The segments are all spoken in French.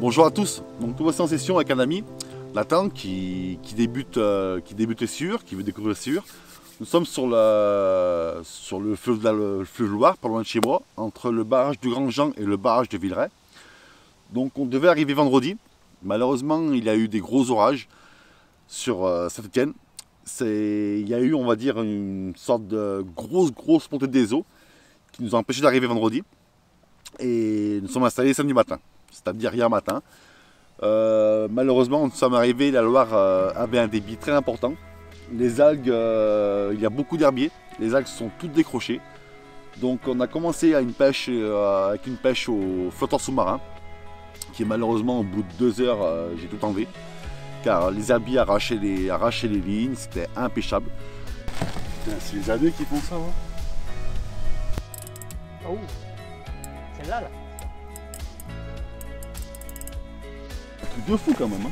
Bonjour à tous, donc nous voici en session avec un ami, Nathan, qui débute les Sures, qui veut découvrir les Sures. Nous sommes sur le fleuve Loire, pas loin de chez moi, entre le barrage du Grand Jean et le barrage de Villeray. Donc on devait arriver vendredi, malheureusement il y a eu des gros orages sur Saint-Étienne. Il y a eu, on va dire, une sorte de grosse montée des eaux qui nous a empêché d'arriver vendredi. Et nous sommes installés samedi matin, c'est-à-dire hier matin. Malheureusement, nous sommes arrivés, la Loire avait un débit très important. Les algues, il y a beaucoup d'herbiers, les algues sont toutes décrochées. Donc on a commencé avec une pêche au flotteur sous-marin, qui est malheureusement au bout de 2 heures, j'ai tout enlevé. Car les herbiers arrachaient les lignes, c'était impêchable. C'est les abeilles qui font ça, hein. Oh, celle-là, là. Un truc de fou quand même, hein.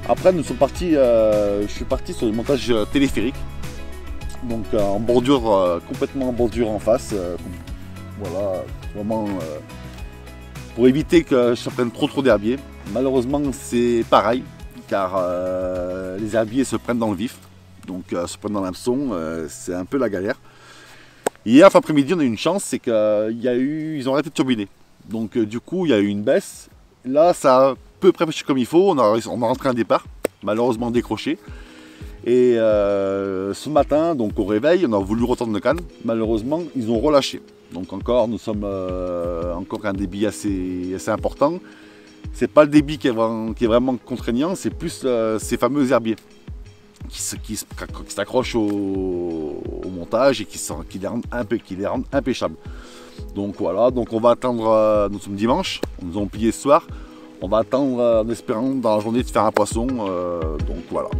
Après, nous sommes partis, je suis parti sur le montage téléphérique, donc en bordure, complètement en bordure en face, voilà, vraiment pour éviter que je prenne trop d'herbiers. Malheureusement, c'est pareil, car les herbiers se prennent dans le vif, donc se prennent dans l'hameçon, c'est un peu la galère. Hier, fin après-midi, on a eu une chance, c'est qu'ils ont arrêté de turbiner, donc du coup, il y a eu une baisse. Là, ça a peu près pêché comme il faut, on a rentré un départ, malheureusement décroché. Et ce matin, donc au réveil, on a voulu retendre le canne, malheureusement, ils ont relâché. Donc encore, nous sommes encore un débit assez important. C'est pas le débit qui est vraiment contraignant, c'est plus ces fameux herbiers qui s'accrochent au montage et qui les rendent impêchables. Donc voilà, donc on va attendre, nous sommes dimanche, nous avons plié ce soir, on va attendre en espérant dans la journée de faire un poisson, donc voilà.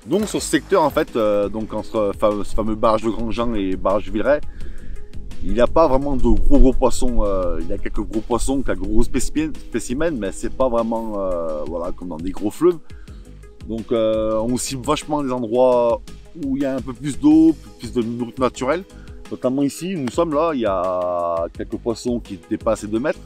Donc sur ce secteur en fait, donc entre ce fameux barrage de Grand Jean et barrage de Villeray, il n'y a pas vraiment de gros poissons. Il y a quelques gros poissons, quelques gros spécimens, mais c'est pas vraiment voilà, comme dans des gros fleuves. Donc on cible vachement les endroits où il y a un peu plus d'eau, plus de nourriture naturelle. Notamment ici, nous sommes là, il y a quelques poissons qui dépassent les 2 mètres.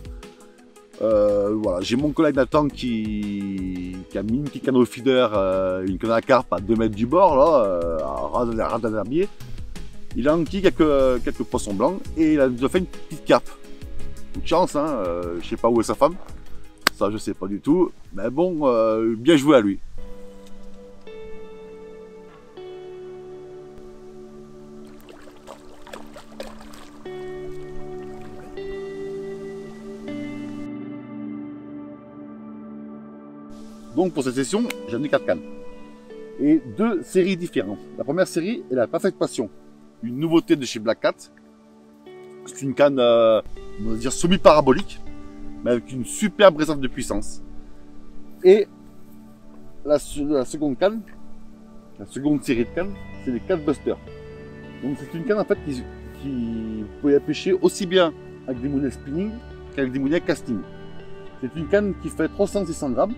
Voilà, j'ai mon collègue Nathan qui a mis une petite canne feeder, une canne à carpe à 2 mètres du bord, là, à ras d'un herbier. Il a enquillé quelques poissons blancs et il a fait une petite carpe. Coup de chance, hein, je sais pas où est sa femme, ça je sais pas du tout, mais bon, bien joué à lui. Donc pour cette session, j'ai amené 4 cannes et 2 séries différentes. La première série est la Perfect Passion, une nouveauté de chez Black Cat. C'est une canne, on va dire semi-parabolique, mais avec une superbe réserve de puissance. Et la seconde canne, la seconde série de cannes, c'est les Cat Buster. Donc c'est une canne en fait qui vous pouvez la pêcher aussi bien avec des moulins spinning qu'avec des moulins casting. C'est une canne qui fait 300-600 grammes.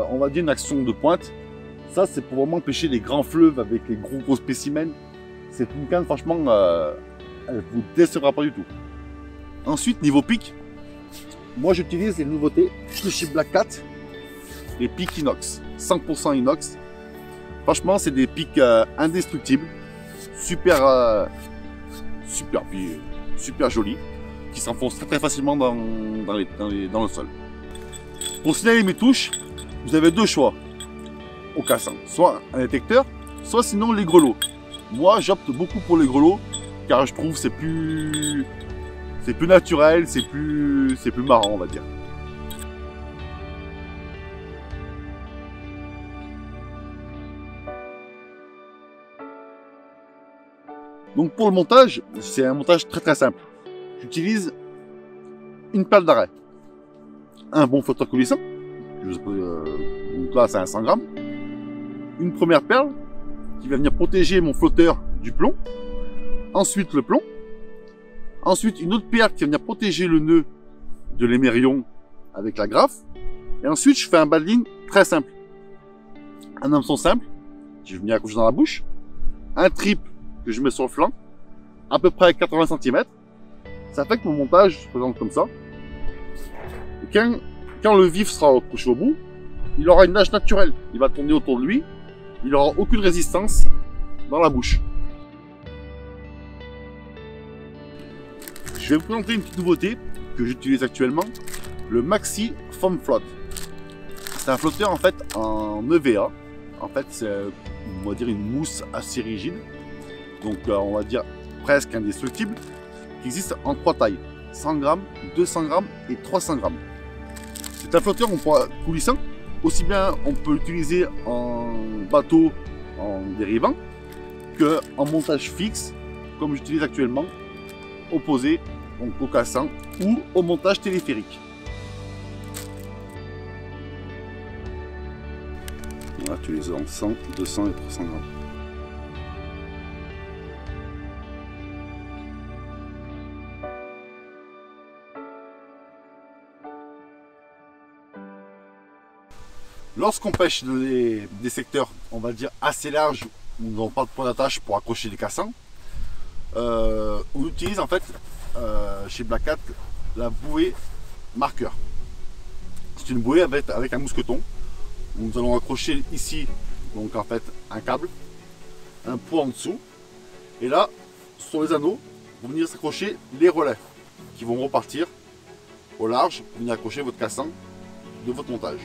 On va dire une action de pointe. Ça c'est pour vraiment pêcher les grands fleuves avec les gros spécimens. C'est une canne franchement, elle vous décevra pas du tout. Ensuite niveau pic, moi j'utilise les nouveautés de chez Black Cat, les pics inox, 100% inox. Franchement c'est des pics indestructibles, super jolis, qui s'enfoncent très facilement dans le sol. Pour signaler mes touches, vous avez 2 choix au cassant, soit un détecteur, soit sinon les grelots. Moi j'opte beaucoup pour les grelots car je trouve c'est plus naturel, c'est plus marrant on va dire. Donc pour le montage, c'est un montage très simple. J'utilise une pelle d'arrêt, un bon flotteur coulissant, donc là c'est un 100 grammes, une première perle qui va venir protéger mon flotteur du plomb, ensuite le plomb, ensuite une autre perle qui va venir protéger le nœud de l'émerion avec la graffe, et ensuite je fais un bas de ligne très simple. Un hameçon simple, que je vais venir accrocher dans la bouche, un trip que je mets sur le flanc, à peu près 80 cm. Ça fait que mon montage se présente comme ça. Et quand le vif sera accroché au bout, il aura une nage naturelle. Il va tourner autour de lui, il n'aura aucune résistance dans la bouche. Je vais vous présenter une petite nouveauté que j'utilise actuellement, le Maxi Foam Float. C'est un flotteur en fait en EVA. En fait, c'est, on va dire, une mousse assez rigide, donc on va dire presque indestructible, qui existe en 3 tailles, 100 grammes, 200 grammes et 300 grammes. C'est un flotteur coulissant, aussi bien on peut l'utiliser en bateau, en dérivant, que en montage fixe, comme j'utilise actuellement, opposé donc au cassant ou au montage téléphérique. Voilà, tu les as en 100, 200 et 300 grammes. Lorsqu'on pêche dans des secteurs, on va dire, assez larges, où on n'a pas de point d'attache pour accrocher les cassants, on utilise en fait, chez Black Cat, la bouée marqueur. C'est une bouée avec un mousqueton. Nous allons accrocher ici, donc en fait, un câble, un pot en dessous, et là, sur les anneaux, vont venir s'accrocher les relais, qui vont repartir au large, pour venir accrocher votre cassant de votre montage.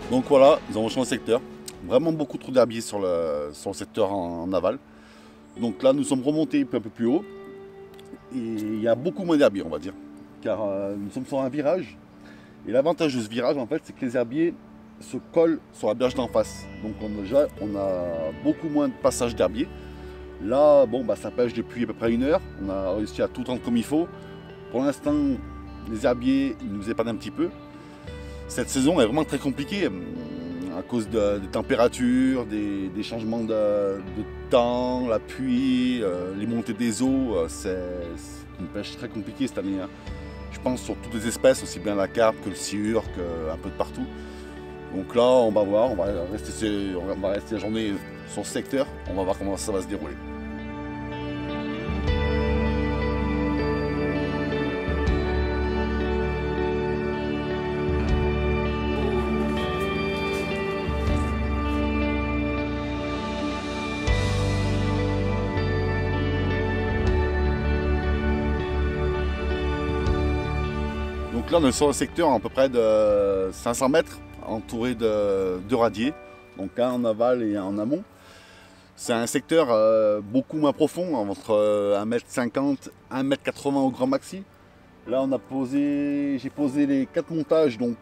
Donc voilà, nous avons changé de secteur. Vraiment beaucoup trop d'herbiers sur le secteur en aval. Donc là, nous sommes remontés un peu plus haut. Et il y a beaucoup moins d'herbiers, on va dire. Car nous sommes sur un virage. Et l'avantage de ce virage, en fait, c'est que les herbiers se collent sur la berge d'en face. Donc on a beaucoup moins de passage d'herbiers. Là, bon, ça pêche depuis à peu près 1 heure. On a réussi à tout rendre comme il faut. Pour l'instant, les herbiers, ils nous épargnent un petit peu. Cette saison est vraiment très compliquée à cause des températures, des changements de temps, la pluie, les montées des eaux. C'est une pêche très compliquée cette année. Je pense sur toutes les espèces, aussi bien la carpe que le sciure, un peu de partout. Donc là, on va voir, on va rester la journée sur ce secteur, on va voir comment ça va se dérouler. Donc là, on est sur un secteur à peu près de 500 mètres, entouré de 2 radiers, donc un en aval et un en amont. C'est un secteur beaucoup moins profond, entre 1,50 m, 1,80 m au grand maxi. Là, j'ai posé les 4 montages, donc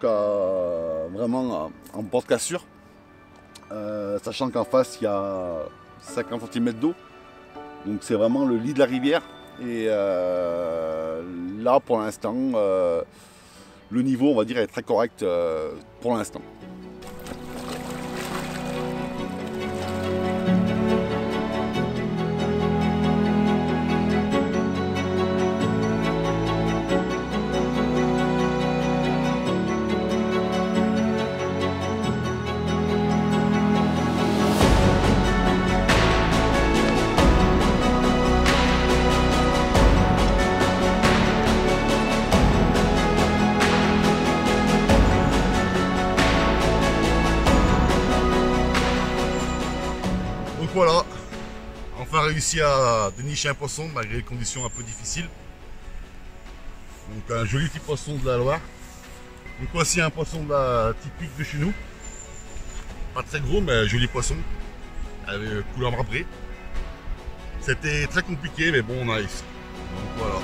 vraiment en bord de cassure. sachant qu'en face il y a 50 cm d'eau. Donc c'est vraiment le lit de la rivière. Et là pour l'instant, le niveau on va dire est très correct pour l'instant. Donc voilà, enfin réussi à dénicher un poisson malgré les conditions un peu difficiles. Donc un joli petit poisson de la Loire. Donc voici un poisson typique de chez nous. Pas très gros mais joli poisson, avec couleur marbrée. C'était très compliqué mais bon on a réussi. Donc voilà.